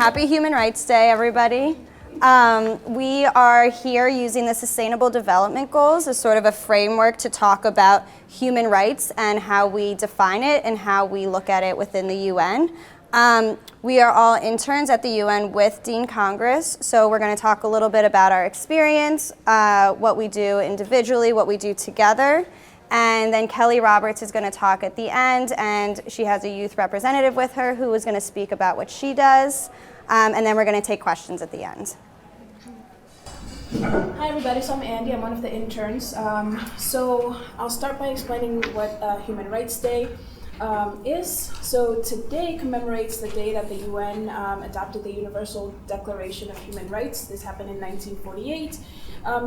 happy Human Rights Day, everybody. We are here using the Sustainable Development Goals as sort of a framework to talk about human rights and how we define it and how we look at it within the UN. We are all interns at the UN with Dean Congress, so we're going to talk a little bit about our experience, what we do individually, what we do together. And then Kelly Roberts is going to talk at the end, and she has a youth representative with her who is going to speak about what she does, and then we're going to take questions at the end. Hi everybody, so I'm Andy, I'm one of the interns. So I'll start by explaining what Human Rights Day is. So today commemorates the day that the UN adopted the Universal Declaration of Human Rights. This happened in 1948.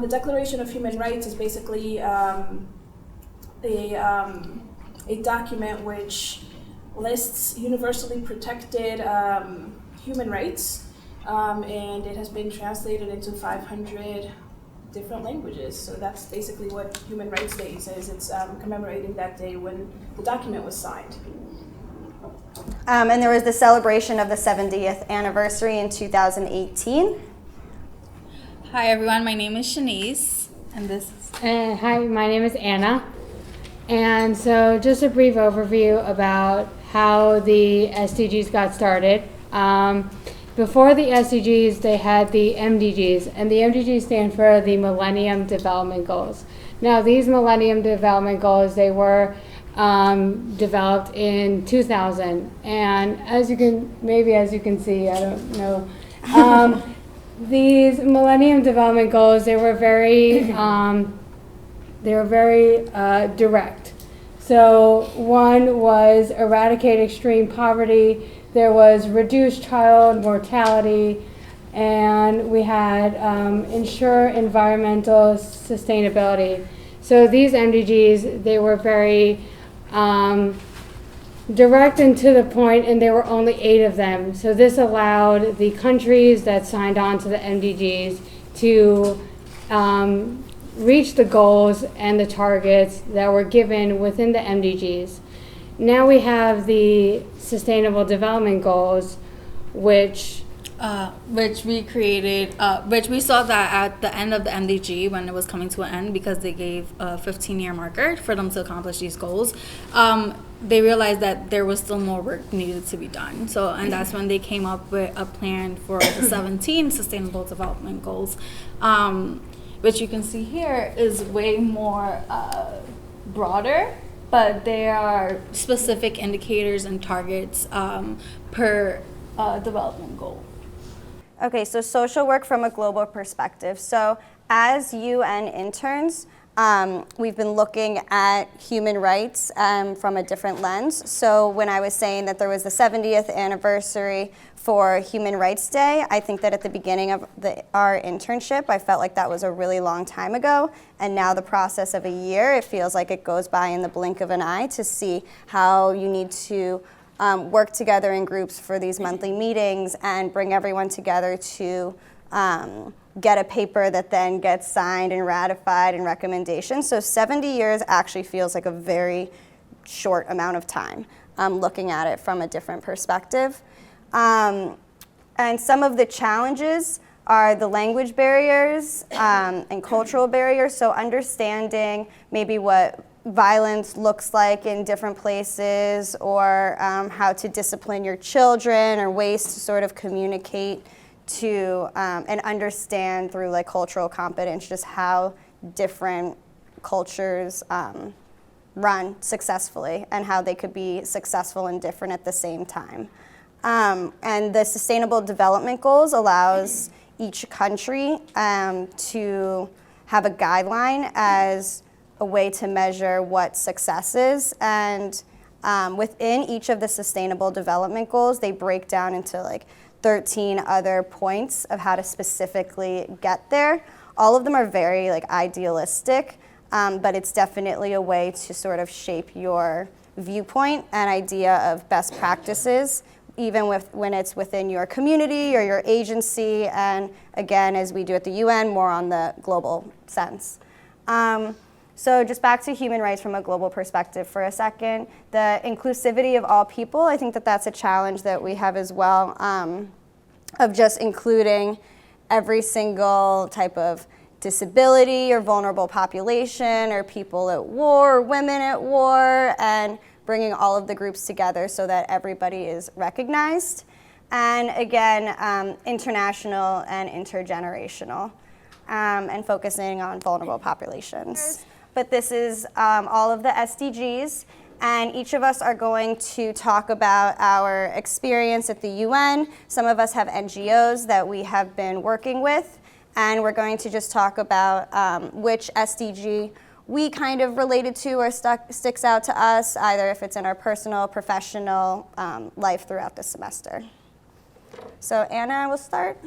The Declaration of Human Rights is basically a document which lists universally protected human rights, and it has been translated into 500 different languages. So that's basically what Human Rights Day is. It's commemorating that day when the document was signed. And there was the celebration of the 70th anniversary in 2018. Hi everyone, my name is Shanice, and this is... Hi, my name is Anna. And so just a brief overview about how the SDGs got started. Before the SDGs, they had the MDGs, and the MDGs stand for the Millennium Development Goals. Now, these Millennium Development Goals, they were developed in 2000, and as you can see, I don't know, these Millennium Development Goals, they were very direct. So one was eradicate extreme poverty, there was reduce child mortality, and we had ensure environmental sustainability. So these MDGs, they were very direct and to the point, and there were only 8 of them. So this allowed the countries that signed on to the MDGs to reach the goals and the targets that were given within the MDGs. Now we have the Sustainable Development Goals, which we created, which we saw that at the end of the MDG when it was coming to an end, because they gave a 15-year marker for them to accomplish these goals. They realized that there was still more work needed to be done. So, and that's when they came up with a plan for the 17 Sustainable Development Goals, which you can see here is way more broader, but there are specific indicators and targets per development goal. Okay, so social work from a global perspective. So as UN interns, we've been looking at human rights from a different lens. So when I was saying that there was the 70th anniversary for Human Rights Day, I think that at the beginning of our internship, I felt like that was a really long time ago. And now the process of a year, it feels like it goes by in the blink of an eye to see how you need to work together in groups for these monthly meetings and bring everyone together to get a paper that then gets signed and ratified and recommendations. So 70 years actually feels like a very short amount of time looking at it from a different perspective. And some of the challenges are the language barriers and cultural barriers. So understanding maybe what violence looks like in different places, or how to discipline your children, or ways to sort of communicate to and understand through like cultural competence just how different cultures run successfully and how they could be successful and different at the same time. And the Sustainable Development Goals allows each country to have a guideline as a way to measure what success is. And within each of the Sustainable Development Goals, they break down into like 13 other points of how to specifically get there. All of them are very like idealistic, but it's definitely a way to sort of shape your viewpoint and idea of best practices, even when it's within your community or your agency, and again, as we do at the UN, more on the global sense. So just back to human rights from a global perspective for a second. The inclusivity of all people, I think that that's a challenge that we have as well. of just including every single type of disability or vulnerable population or people at war or women at war, and bringing all of the groups together so that everybody is recognized. And again, international and intergenerational, and focusing on vulnerable populations. But this is all of the SDGs, and each of us are going to talk about our experience at the UN. Some of us have NGOs that we have been working with, and we're going to just talk about which SDG we kind of related to or sticks out to us, either if it's in our personal, professional life throughout the semester. So Anna will start.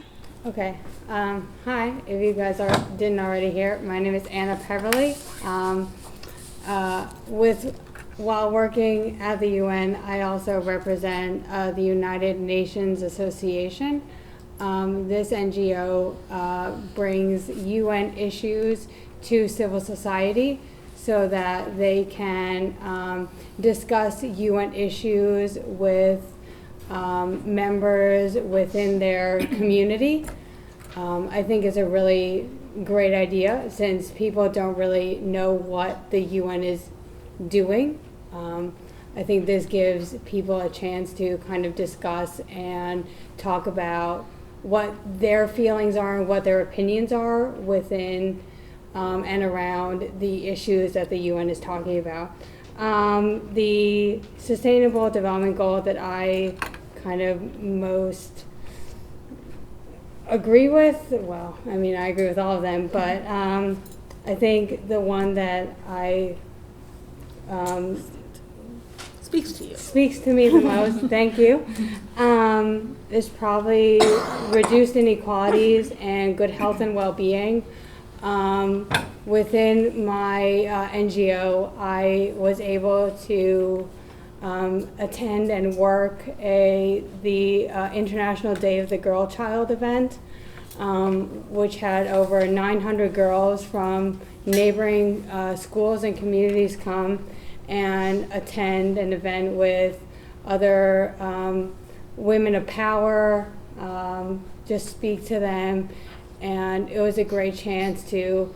Okay. Hi, if you guys didn't already hear, my name is Anna Peverley. While working at the UN, I also represent the United Nations Association. This NGO brings UN issues to civil society so that they can discuss UN issues with members within their community. I think it's a really great idea since people don't really know what the UN is doing. I think this gives people a chance to kind of discuss and talk about what their feelings are and what their opinions are within and around the issues that the UN is talking about. The Sustainable Development Goal that I kind of most agree with, well, I mean, I agree with all of them, but I think the one that speaks to me the most, thank you, is probably reduced inequalities and good health and well-being. Within my NGO, I was able to attend and work the International Day of the Girl Child event, which had over 900 girls from neighboring schools and communities come and attend an event with other women of power, just speak to them. And it was a great chance to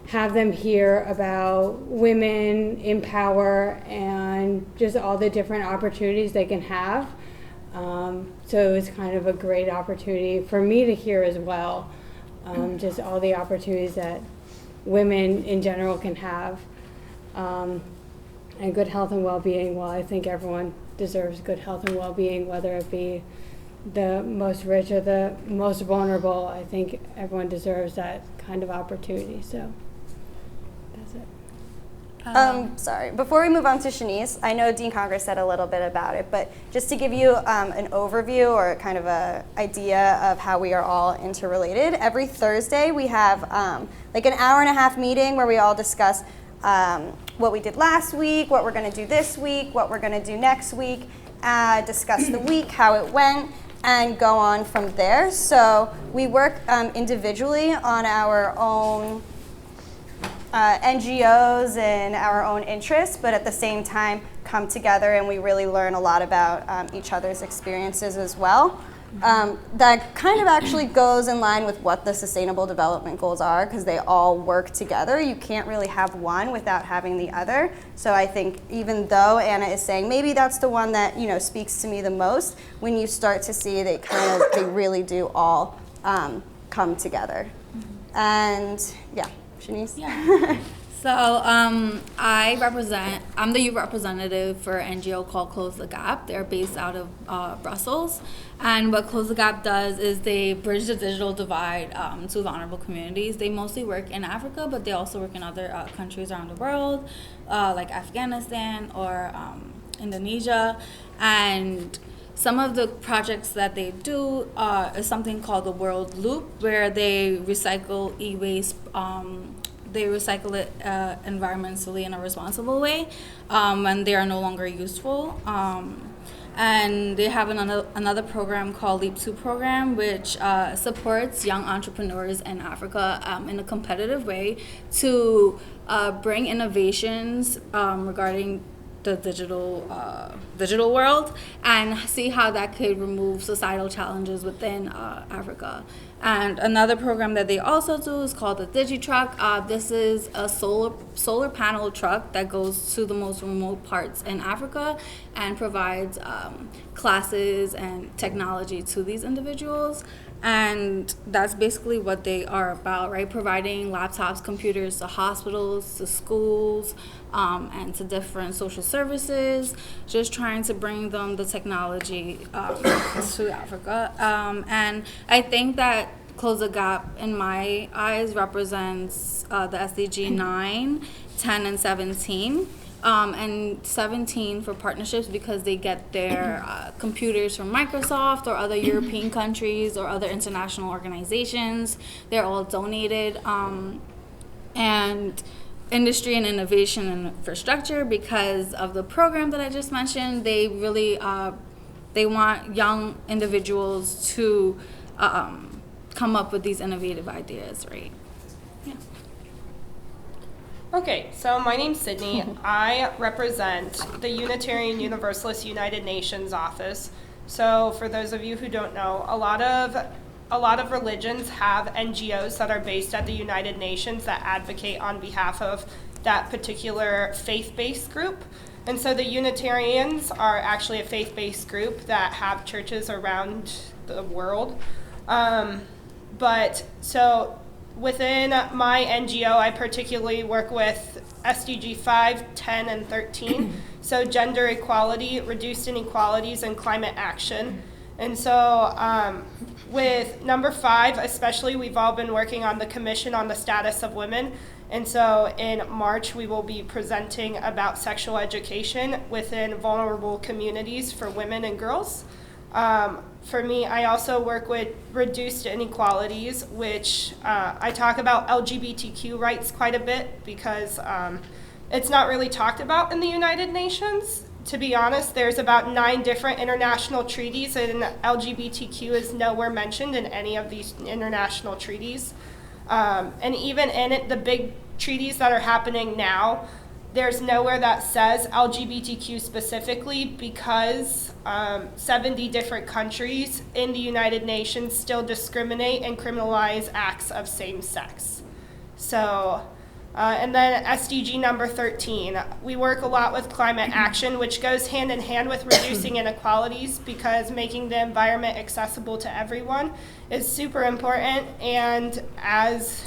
have them hear about women in power and just all the different opportunities they can have. So it was kind of a great opportunity for me to hear as well, just all the opportunities that women in general can have. And good health and well-being, well, I think everyone deserves good health and well-being, whether it be the most rich or the most vulnerable. I think everyone deserves that kind of opportunity, so that's it. Sorry, before we move on to Shanice, I know Dean Congress said a little bit about it, but just to give you an overview or kind of a idea of how we are all interrelated, every Thursday we have like an hour-and-a-half meeting where we all discuss what we did last week, what we're going to do this week, what we're going to do next week, discuss the week, how it went, and go on from there. So we work individually on our own NGOs and our own interests, but at the same time come together and we really learn a lot about each other's experiences as well. That kind of actually goes in line with what the Sustainable Development Goals are, because they all work together. You can't really have one without having the other. So I think even though Anna is saying maybe that's the one that speaks to me the most, when you start to see they really do all come together. And yeah, Shanice? Yeah. So I'm the youth representative for an NGO called Close the Gap. They're based out of Brussels. And what Close the Gap does is they bridge the digital divide to vulnerable communities. They mostly work in Africa, but they also work in other countries around the world, like Afghanistan or Indonesia. And some of the projects that they do is something called the World Loop, where they recycle e-waste. They recycle it environmentally in a responsible way when they are no longer useful. And they have another program called Leap 2 program, which supports young entrepreneurs in Africa in a competitive way to bring innovations regarding the digital world and see how that could remove societal challenges within Africa. And another program that they also do is called the DigiTruck. This is a solar panel truck that goes to the most remote parts in Africa and provides classes and technology to these individuals. And that's basically what they are about, right? Providing laptops, computers to hospitals, to schools, and to different social services, just trying to bring them the technology to Africa. And I think that Close the Gap, in my eyes, represents the SDG 9, 10, and 17. And 17 for partnerships because they get their computers from Microsoft or other European countries or other international organizations. They're all donated. And industry and innovation and infrastructure, because of the program that I just mentioned, they really they want young individuals to come up with these innovative ideas, right? Yeah. Okay, so my name's Sydney. I represent the Unitarian Universalist United Nations office. So for those of you who don't know, a lot of religions have NGOs that are based at the United Nations that advocate on behalf of that particular faith-based group. And so the Unitarians are actually a faith-based group that have churches around the world. Within my NGO, I particularly work with SDG 5, 10, and 13, so gender equality, reduced inequalities, and climate action. And so with number 5, especially, we've all been working on the Commission on the Status of Women. And so in March, we will be presenting about sexual education within vulnerable communities for women and girls. For me, I also work with reduced inequalities, which I talk about LGBTQ rights quite a bit because it's not really talked about in the United Nations. To be honest, there's about 9 different international treaties, and LGBTQ is nowhere mentioned in any of these international treaties. And even in it, the big treaties that are happening now, there's nowhere that says LGBTQ specifically because 70 different countries in the United Nations still discriminate and criminalize acts of same sex. So, and then SDG number 13, we work a lot with climate action, which goes hand in hand with reducing inequalities because making the environment accessible to everyone is super important. And as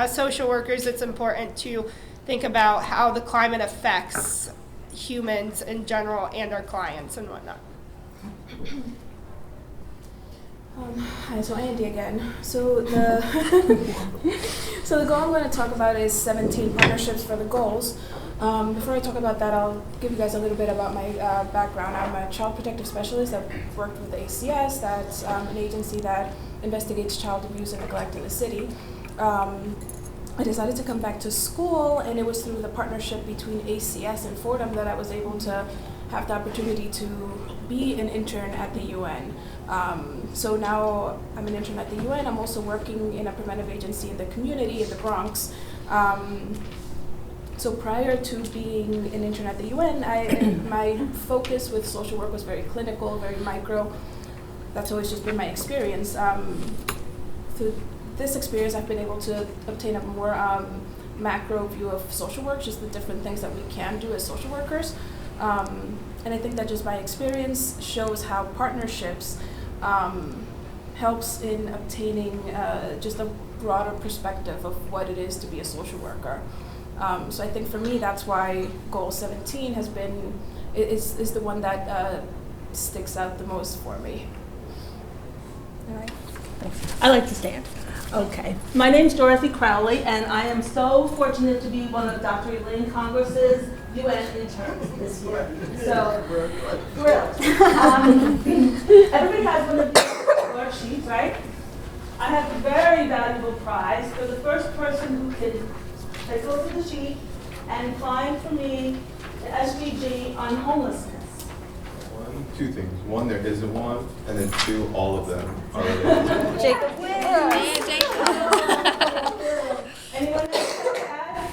social workers, it's important to think about how the climate affects humans in general and our clients and whatnot. Hi, so Andy again. So the goal I'm going to talk about is 17 partnerships for the goals. Before I talk about that, I'll give you guys a little bit about my background. I'm a child protective specialist. I've worked with the ACS, that's an agency that investigates child abuse and neglect in the city. I decided to come back to school, and it was through the partnership between ACS and Fordham that I was able to have the opportunity to be an intern at the UN. So now I'm an intern at the UN. I'm also working in a preventive agency in the community in the Bronx. So prior to being an intern at the UN, my focus with social work was very clinical, very micro. That's always just been my experience. Through this experience, I've been able to obtain a more macro view of social work, just the different things that we can do as social workers. And I think that just my experience shows how partnerships helps in obtaining just a broader perspective of what it is to be a social worker. So I think for me, that's why goal 17 is the one that sticks out the most for me. All right. I like to stand. Okay. My name's Dorothy Crowley, and I am so fortunate to be one of Dr. Elaine Congress's UN interns this year. So, thrilled. Everybody has one of these worksheets, right? I have a very valuable prize for the first person who can take over the sheet and find for me the SDG on homelessness. 2 things. 1, there isn't one, and then 2, all of them are related. Jacob wins. Anyone else add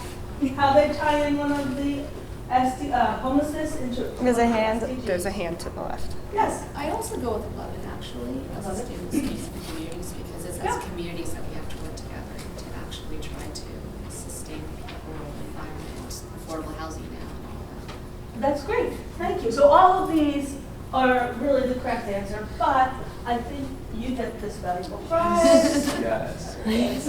how they tie in one of the homelessness. There's a hand. There's a hand to the left. Yes. I also go with 11 actually, as a student space for communities, because it's as communities that we have to work together to actually try to sustain a rural environment, affordable housing now and all that. That's great. Thank you. So all of these are really the correct answer, but I think you get this valuable prize. Yes. Is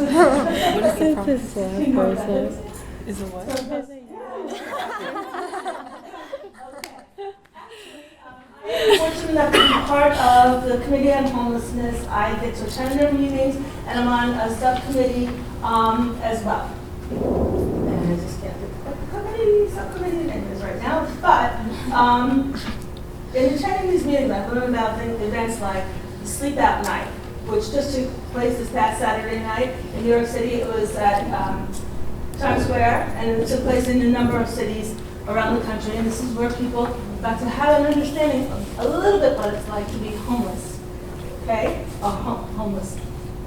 it what? I'm fortunate enough to be part of the Committee on Homelessness. I get to attend their meetings, and I'm on a subcommittee as well. And I just can't think of what the subcommittee name is right now. But in attending these meetings, I've learned about events like the Sleep Out Night, which just took place this past Saturday night in New York City. It was at Times Square, and it took place in a number of cities around the country. And this is where people got to have an understanding of a little bit what it's like to be homeless. Okay? Or homeless.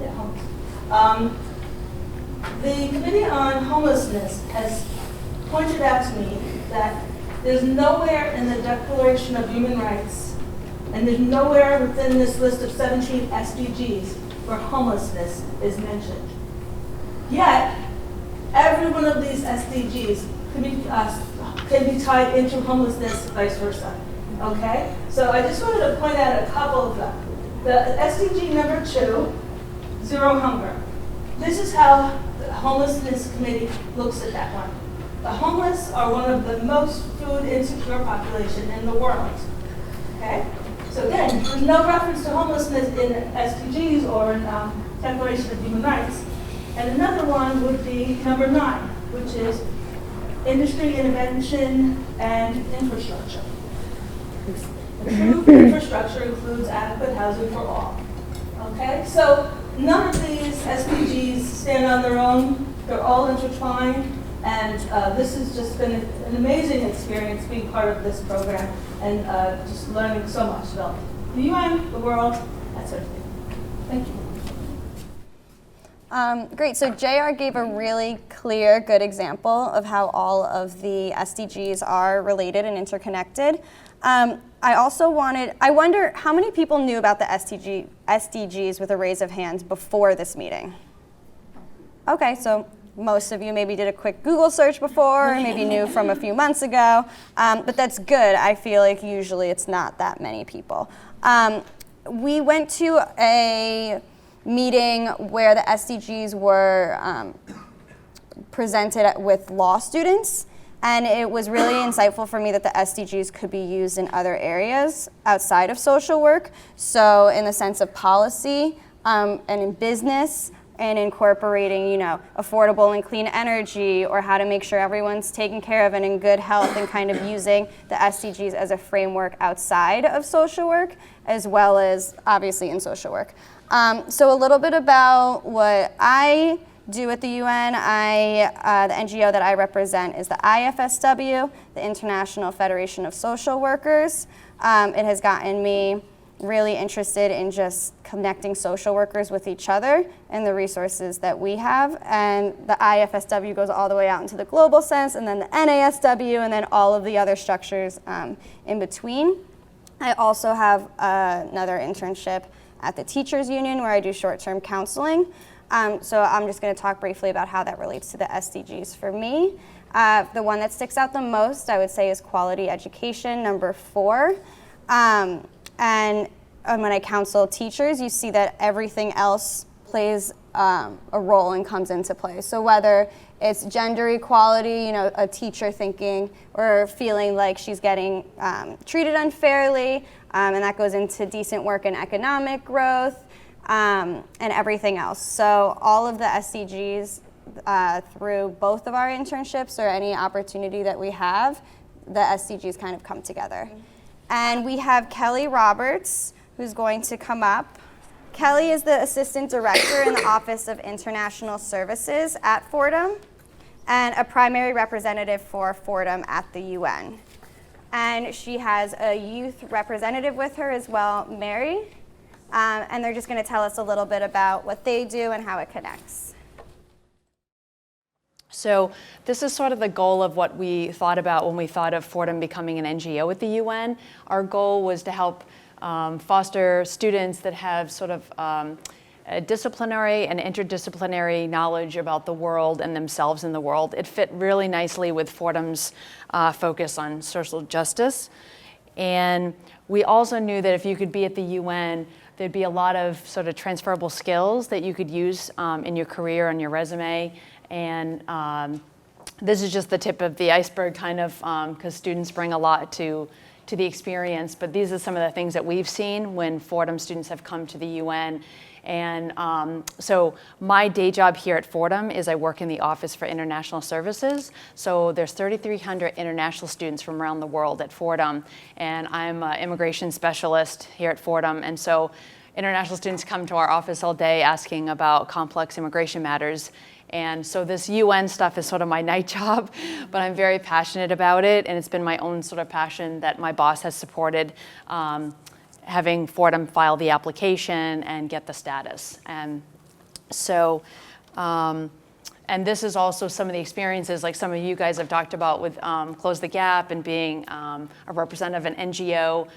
Yeah, homeless. The Committee on Homelessness has pointed out to me that there's nowhere in the Declaration of Human Rights, and there's nowhere within this list of 17 SDGs where homelessness is mentioned. Yet, every one of these SDGs can be tied into homelessness, vice versa. Okay? So I just wanted to point out a couple of them. The SDG number 2, zero hunger. This is how the Homelessness Committee looks at that one. The homeless are one of the most food insecure population in the world. Okay? So again, there's no reference to homelessness in SDGs or in Declaration of Human Rights. And another one would be number 9, which is industry intervention and infrastructure. Improved infrastructure includes adequate housing for all. Okay, so none of these SDGs stand on their own. They're all intertwined, and this has just been an amazing experience being part of this program and just learning so much about the UN, the world, that sort of thing. Thank you. Great, so JR gave a really clear, good example of how all of the SDGs are related and interconnected. I wonder how many people knew about the SDGs with a raise of hands before this meeting? Okay, so most of you maybe did a quick Google search before, maybe knew from a few months ago, but that's good. I feel like usually it's not that many people. We went to a meeting where the SDGs were presented with law students, and it was really insightful for me that the SDGs could be used in other areas outside of social work. So in the sense of policy and in business, and incorporating, affordable and clean energy, or how to make sure everyone's taken care of and in good health, and kind of using the SDGs as a framework outside of social work, as well as obviously in social work. So a little bit about what I do at the UN. The NGO that I represent is the IFSW, the International Federation of Social Workers. It has gotten me really interested in just connecting social workers with each other and the resources that we have. And the IFSW goes all the way out into the global sense, and then the NASW, and then all of the other structures in between. I also have another internship at the Teachers Union where I do short-term counseling. So I'm just going to talk briefly about how that relates to the SDGs for me. The one that sticks out the most, I would say, is quality education, number 4. And when I counsel teachers, you see that everything else plays a role and comes into play. So whether it's gender equality, a teacher thinking or feeling like she's getting treated unfairly, and that goes into decent work and economic growth, and everything else. So all of the SDGs through both of our internships or any opportunity that we have, the SDGs kind of come together. And we have Kelly Roberts, who's going to come up. Kelly is the Assistant Director in the Office of International Services at Fordham, and a primary representative for Fordham at the UN. And she has a youth representative with her as well, Mary, and they're just going to tell us a little bit about what they do and how it connects. So this is sort of the goal of what we thought about when we thought of Fordham becoming an NGO at the UN. Our goal was to help foster students that have sort of a disciplinary and interdisciplinary knowledge about the world and themselves in the world. It fit really nicely with Fordham's focus on social justice. And we also knew that if you could be at the UN, there'd be a lot of sort of transferable skills that you could use in your career, on your resume. And this is just the tip of the iceberg, kind of, because students bring a lot to the experience. But these are some of the things that we've seen when Fordham students have come to the UN. And so my day job here at Fordham is I work in the Office for International Services. So there's 3,300 international students from around the world at Fordham. And I'm an immigration specialist here at Fordham. And so international students come to our office all day asking about complex immigration matters. And so this UN stuff is sort of my night job, but I'm very passionate about it. And it's been my own sort of passion that my boss has supported, having Fordham file the application and get the status. And so, and this is also some of the experiences like some of you guys have talked about with Close the Gap and being a representative of an NGO.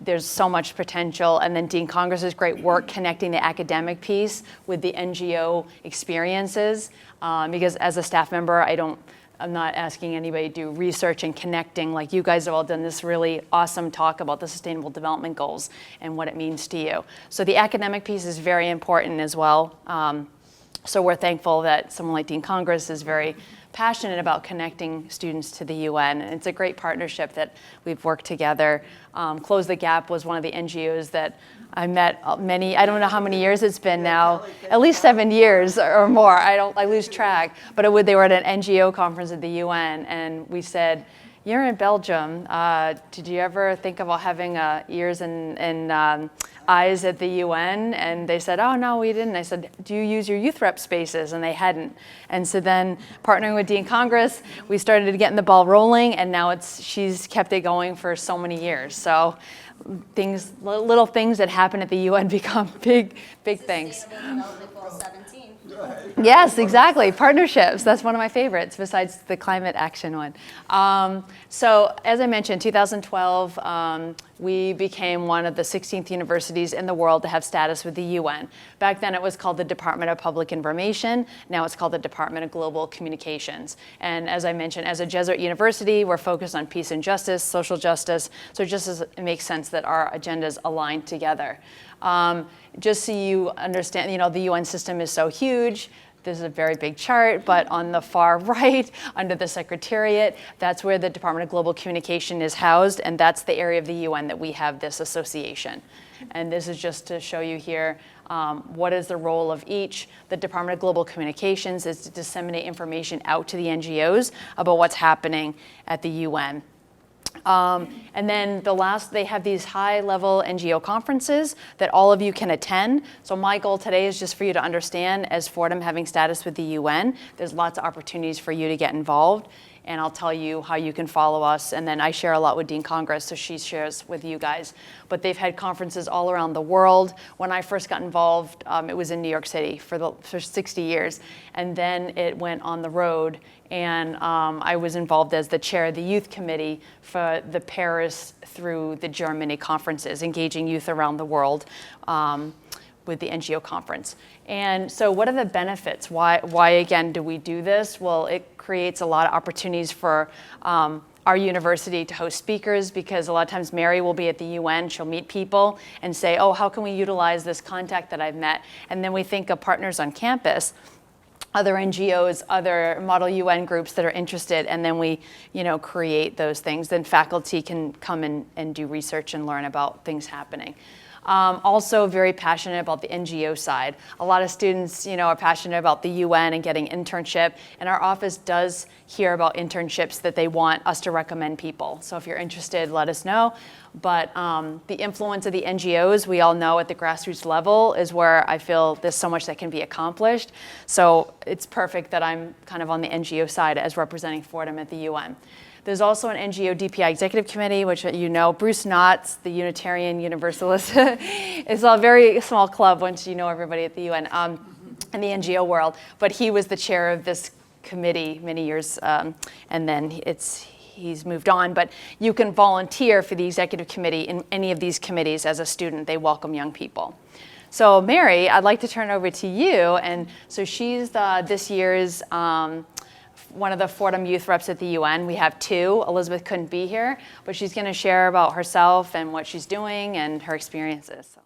There's so much potential. And then Dean Congress's great work connecting the academic piece with the NGO experiences. Because as a staff member, I'm not asking anybody to do research and connecting. Like you guys have all done this really awesome talk about the Sustainable Development Goals and what it means to you. So the academic piece is very important as well. So we're thankful that someone like Dean Congress is very passionate about connecting students to the UN. And it's a great partnership that we've worked together. Close the Gap was one of the NGOs that I met I don't know how many years it's been now, at least 7 years or more. I lose track. But they were at an NGO conference at the UN, and we said, "You're in Belgium. Did you ever think about having ears and eyes at the UN?" And they said, "Oh, no, we didn't." I said, "Do you use your youth rep spaces?" And they hadn't. And so then partnering with Dean Congress, we started getting the ball rolling, and now she's kept it going for so many years. So little things that happen at the UN become big things. Sustainable Development Goal 17. Yes, exactly. Partnerships. That's one of my favorites besides the climate action one. So as I mentioned, 2012, we became one of the 16th universities in the world to have status with the UN. Back then it was called the Department of Public Information. Now it's called the Department of Global Communications. And as I mentioned, as a Jesuit university, we're focused on peace and justice, social justice. So it makes sense that our agendas align together. Just so you understand, the UN system is so huge. This is a very big chart, but on the far right, under the Secretariat, that's where the Department of Global Communication is housed, and that's the area of the UN that we have this association. And this is just to show you here what is the role of each. The Department of Global Communications is to disseminate information out to the NGOs about what's happening at the UN. And then they have these high-level NGO conferences that all of you can attend. So my goal today is just for you to understand, as Fordham having status with the UN, there's lots of opportunities for you to get involved. And I'll tell you how you can follow us. And then I share a lot with Dean Congress, so she shares with you guys. But they've had conferences all around the world. When I first got involved, it was in New York City for 60 years. And then it went on the road. And I was involved as the chair of the youth committee for the Paris through the Germany conferences, engaging youth around the world with the NGO conference. And so what are the benefits? Why again, do we do this? Well, it creates a lot of opportunities for our university to host speakers, because a lot of times Mary will be at the UN, she'll meet people and say, oh, how can we utilize this contact that I've met? And then we think of partners on campus, other NGOs, other model UN groups that are interested, and then we create those things. Then faculty can come and do research and learn about things happening. Also very passionate about the NGO side. A lot of students, are passionate about the UN and getting internship, and our office does hear about internships that they want us to recommend people. So if you're interested, let us know. But the influence of the NGOs, we all know at the grassroots level, is where I feel there's so much that can be accomplished. So it's perfect that I'm kind of on the NGO side as representing Fordham at the UN. There's also an NGO DPI Executive Committee, which Bruce Knotts, the Unitarian Universalist. It's a very small club once you know everybody at the UN in the NGO world. But he was the chair of this committee many years, and then he's moved on, but you can volunteer for the executive committee in any of these committees as a student. They welcome young people. So Mary, I'd like to turn over to you. And so she's this year's one of the Fordham youth reps at the UN. We have two. Elizabeth couldn't be here, but she's going to share about herself and what she's doing and her experiences.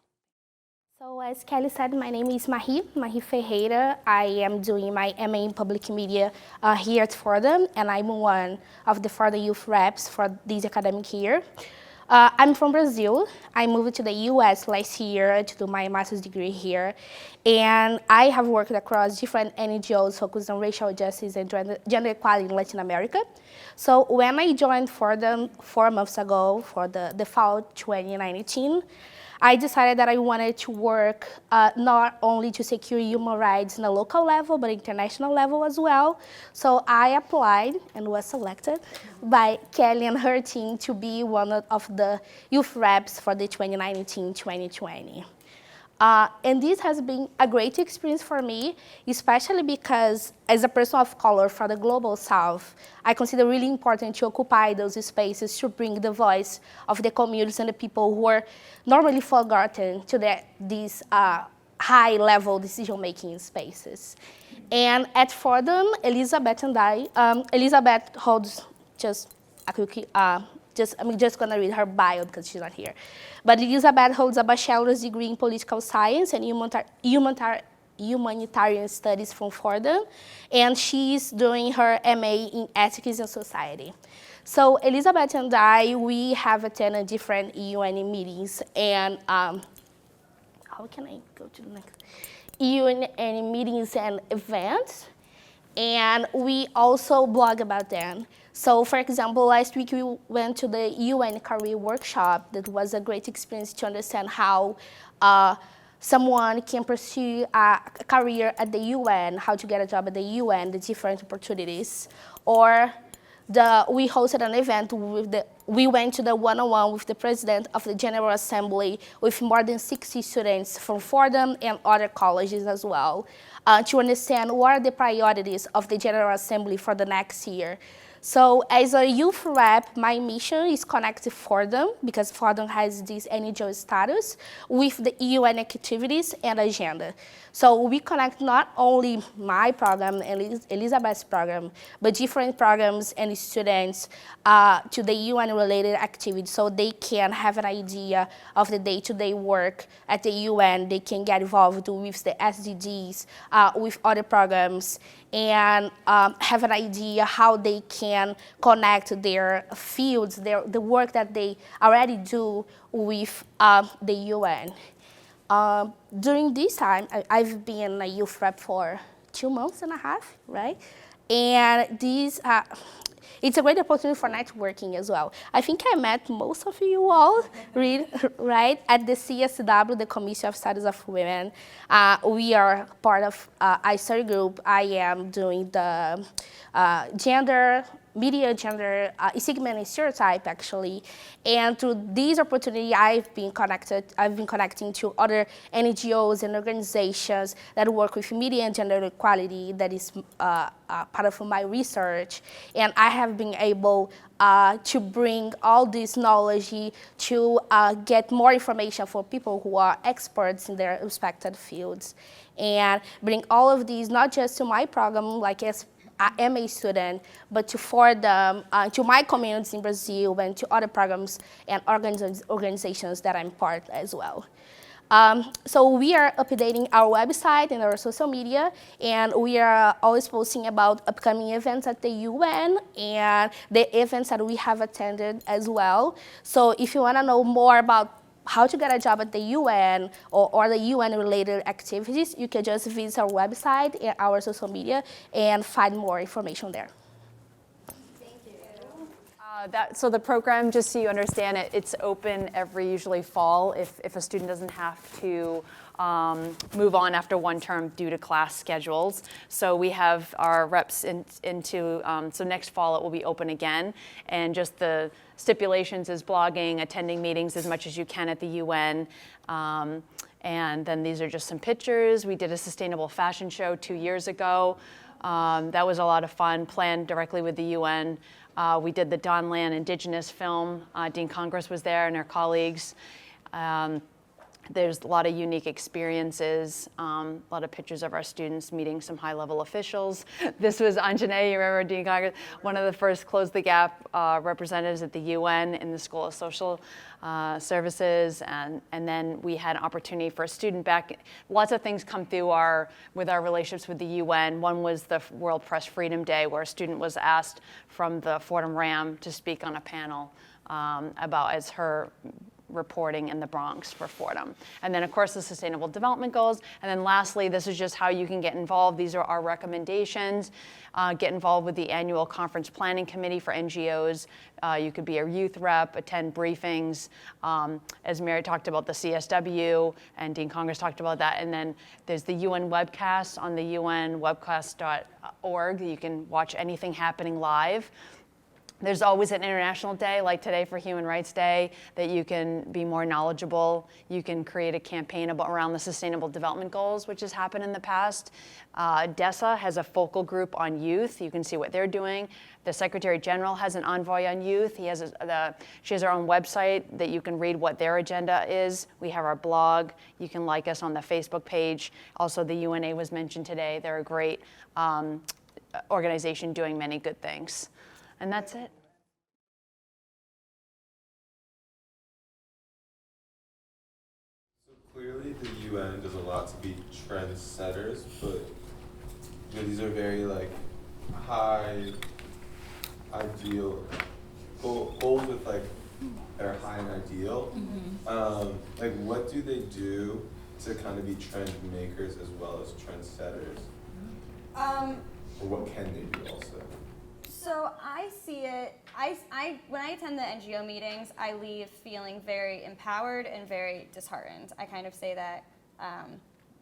So as Kelly said, my name is Mahi Ferreira. I am doing my MA in Public Media here at Fordham, and I'm one of the Fordham youth reps for this academic year. I'm from Brazil. I moved to the US last year to do my master's degree here. And I have worked across different NGOs focused on racial justice and gender equality in Latin America. So when I joined Fordham 4 months ago for the fall 2019, I decided that I wanted to work not only to secure human rights on a local level, but international level as well. So I applied and was selected by Kelly and her team to be one of the youth reps for the 2019-2020. And this has been a great experience for me, especially because as a person of color for the Global South, I consider it really important to occupy those spaces to bring the voice of the communities and the people who are normally forgotten to these high-level decision-making spaces. And at Fordham, Elizabeth and Elizabeth holds just a quick, I'm just going to read her bio because she's not here. But Elizabeth holds a bachelor's degree in political science and humanitarian studies from Fordham, and she's doing her MA in ethics and society. So Elizabeth and we have attended different UN meetings, and how can I go to the next? UN meetings and events, and we also blog about them. So, for example, last week we went to the UN career workshop. That was a great experience to understand how someone can pursue a career at the UN, how to get a job at the UN, the different opportunities. Or we hosted an event we went to the one-on-one with the president of the General Assembly with more than 60 students from Fordham and other colleges as well to understand what are the priorities of the General Assembly for the next year. So as a youth rep, my mission is connect Fordham, because Fordham has this NGO status, with the UN activities and agenda. So we connect not only my program and Elizabeth's program, but different programs and students to the UN-related activities, so they can have an idea of the day-to-day work at the UN. They can get involved with the SDGs, with other programs, and have an idea how they can connect their fields, the work that they already do with the UN. During this time, I've been a youth rep for 2.5 months, right? And this, it's a great opportunity for networking as well. I think I met most of you all, right, at the CSW, the Commission of Studies of Women. We are part of a study group. I am doing the media gender segment and stereotype, actually. And through this opportunity, I've been connecting to other NGOs and organizations that work with media and gender equality. That is part of my research. And I have been able to bring all this knowledge to get more information for people who are experts in their respected fields. And bring all of these, not just to my program, like as a MA student, but to Fordham, to my communities in Brazil, and to other programs and organizations that I'm part as well. So we are updating our website and our social media, and we are always posting about upcoming events at the UN and the events that we have attended as well. So if you want to know more about how to get a job at the UN or the UN-related activities, you can just visit our website and our social media and find more information there. Thank you. So the program, just so you understand it, it's open every usually fall if a student doesn't have to move on after one term due to class schedules. So we have our reps so next fall it will be open again, and just the stipulations is blogging, attending meetings as much as you can at the UN. And then these are just some pictures. We did a sustainable fashion show 2 years ago. That was a lot of fun, planned directly with the UN. We did the Don Land Indigenous film. Dean Congress was there and her colleagues. There's a lot of unique experiences, a lot of pictures of our students meeting some high-level officials. This was Anjane, you remember Dean Congress, one of the first Close the Gap representatives at the UN in the School of Social Services, and then we had an opportunity for a student back. Lots of things come through with our relationships with the UN. One was the World Press Freedom Day, where a student was asked from the Fordham RAM to speak on a panel about as her reporting in the Bronx for Fordham. And then, of course, the Sustainable Development Goals. And then lastly, this is just how you can get involved. These are our recommendations. Get involved with the annual conference planning committee for NGOs. You could be a youth rep, attend briefings. As Mary talked about the CSW, and Dean Congress talked about that. And then there's the UN webcast on the unwebcast.org. You can watch anything happening live. There's always an international day, like today for Human Rights Day, that you can be more knowledgeable. You can create a campaign around the Sustainable Development Goals, which has happened in the past. DESA has a focal group on youth. You can see what they're doing. The Secretary General has an envoy on youth. She has her own website that you can read what their agenda is. We have our blog. You can like us on the Facebook page. Also, the UNA was mentioned today. They're a great organization doing many good things. And that's it. So clearly the UN does a lot to be trendsetters, but these are very like high ideal goals with like that are high and ideal. Like what do they do to kind of be trend makers as well as trendsetters? Or what can they do also? So I see it, when I attend the NGO meetings, I leave feeling very empowered and very disheartened. I kind of say that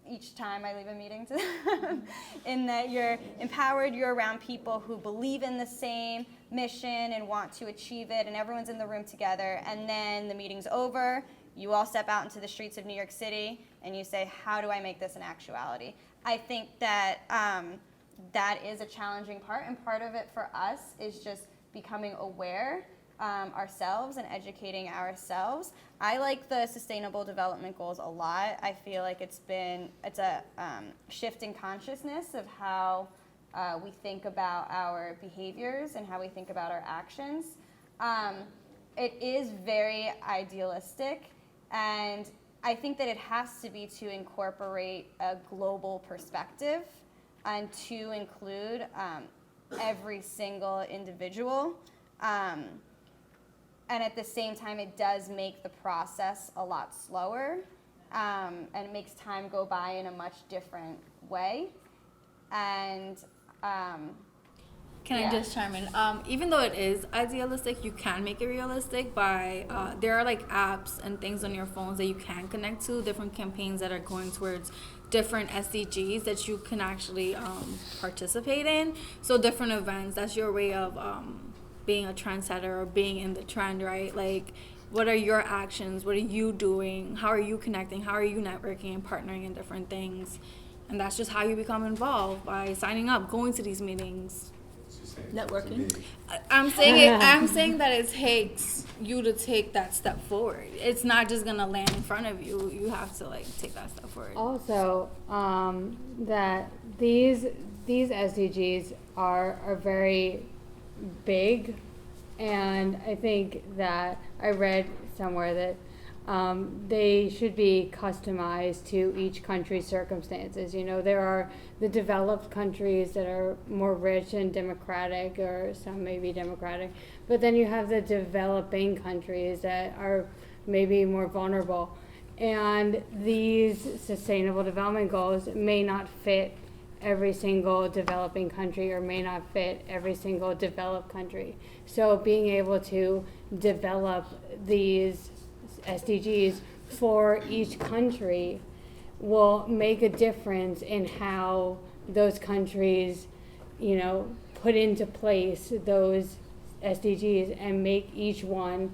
each time I leave a meeting to them, in that you're empowered, you're around people who believe in the same mission and want to achieve it, and everyone's in the room together, and then the meeting's over, you all step out into the streets of New York City, and you say, how do I make this an actuality? I think that that is a challenging part, and part of it for us is just becoming aware ourselves and educating ourselves. I like the Sustainable Development Goals a lot. I feel like it's a shift in consciousness of how we think about our behaviors and how we think about our actions. It is very idealistic, and I think that it has to be to incorporate a global perspective and to include every single individual. And at the same time, it does make the process a lot slower, and it makes time go by in a much different way. And Can I just chime in? Even though it is idealistic, you can make it realistic by, there are like apps and things on your phones that you can connect to, different campaigns that are going towards different SDGs that you can actually participate in. So different events, that's your way of being a trendsetter or being in the trend, right? Like, what are your actions? What are you doing? How are you connecting? How are you networking and partnering in different things? And that's just how you become involved, by signing up, going to these meetings. Networking. I'm saying that it takes you to take that step forward. It's not just gonna land in front of you. You have to like take that step forward. Also, that these SDGs are very big, and I think that I read somewhere that they should be customized to each country's circumstances. You know, there are the developed countries that are more rich and democratic, or some may be democratic, but then you have the developing countries that are maybe more vulnerable. And these Sustainable Development Goals may not fit every single developing country, or may not fit every single developed country. So being able to develop these SDGs for each country will make a difference in how those countries, you know, put into place those SDGs and make each one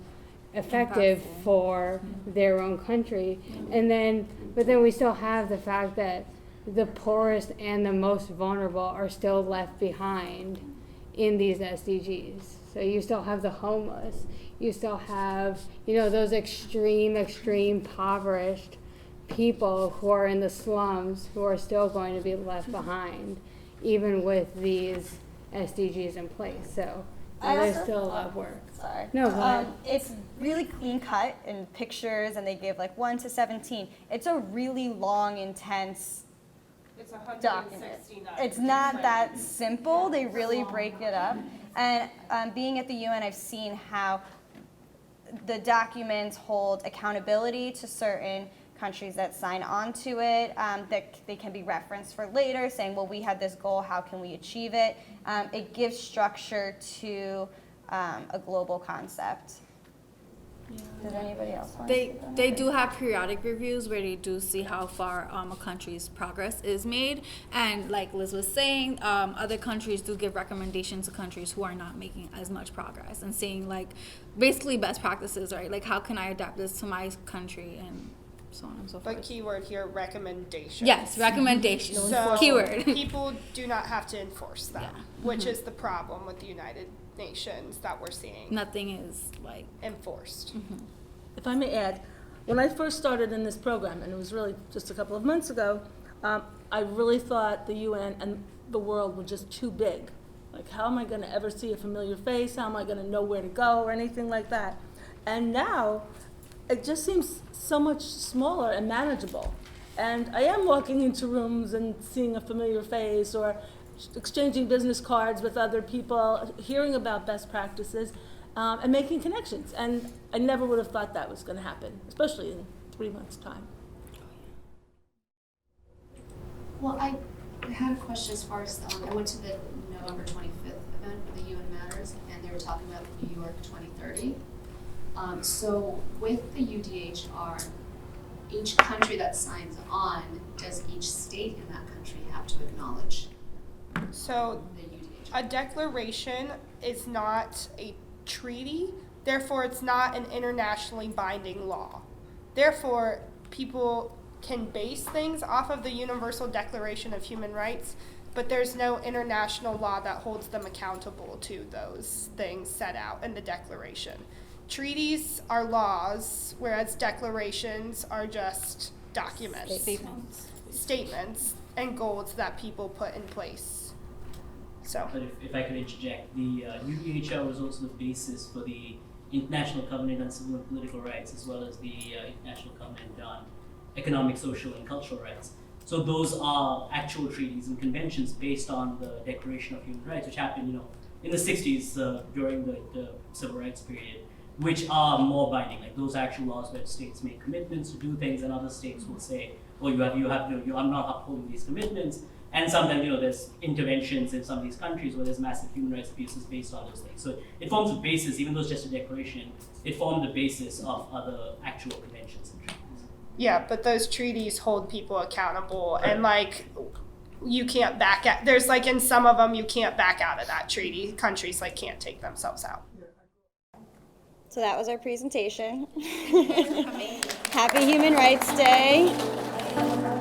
effective for their own country. And then, but then we still have the fact that the poorest and the most vulnerable are still left behind in these SDGs. So you still have the homeless, you still have, those extreme impoverished people who are in the slums who are still going to be left behind, even with these SDGs in place. So there's still a lot of work. Sorry. No, go ahead. It's really clean cut in pictures, and they give like 1 to 17. It's a really long, intense It's document. 116 It's not that simple. They really break it up. And being at the UN, I've seen how the documents hold accountability to certain countries that sign on to it, that they can be referenced for later, saying, well, we had this goal, how can we achieve it? It gives structure to a global concept. Does anybody else want to say that? They do have periodic reviews where they do see how far a country's progress is made, and like Liz was saying, other countries do give recommendations to countries who are not making as much progress, and seeing like basically best practices, right? Like how can I adapt this to my country, and so on and so forth. But keyword here, recommendations. Yes, recommendations. So Keyword. people do not have to enforce them, Yeah. which is the problem with the United Nations that we're seeing Nothing is like enforced. If I may add, when I first started in this program, and it was really just a couple of months ago, I really thought the UN and the world were just too big. Like, how am I going to ever see a familiar face? How am I going to know where to go or anything like that? And now, it just seems so much smaller and manageable. And I am walking into rooms and seeing a familiar face, or exchanging business cards with other people, hearing about best practices, and making connections. And I never would have thought that was going to happen, especially in 3 months' time. Well, I had a question as far as, I went to the November 25th event for the UN Matters, and they were talking about New York 2030. So with the UDHR, each country that signs on, does each state in that country have to acknowledge So the UDHR? a declaration is not a treaty, therefore it's not an internationally binding law. Therefore, people can base things off of the Universal Declaration of Human Rights, but there's no international law that holds them accountable to those things set out in the declaration. Treaties are laws, whereas declarations are just documents. Statements and goals that people put in place. So. But if I could interject, the UDHR was also the basis for the International Covenant on Civil and Political Rights, as well as the International Covenant on Economic, Social, and Cultural Rights. So those are actual treaties and conventions based on the Declaration of Human Rights, which happened, in the 60s during the Civil Rights period, which are more binding. Like those actual laws where states make commitments to do things, and other states will say, "Oh, I'm not upholding these commitments." And sometimes, there's interventions in some of these countries where there's massive human rights abuses based on those things. So it forms a basis, even though it's just a declaration, it formed the basis of other actual conventions and treaties. Yeah, but those treaties hold people accountable, and you can't back out. There's in some of them you can't back out of that treaty. Countries can't take themselves out. So that was our presentation. Happy Human Rights Day.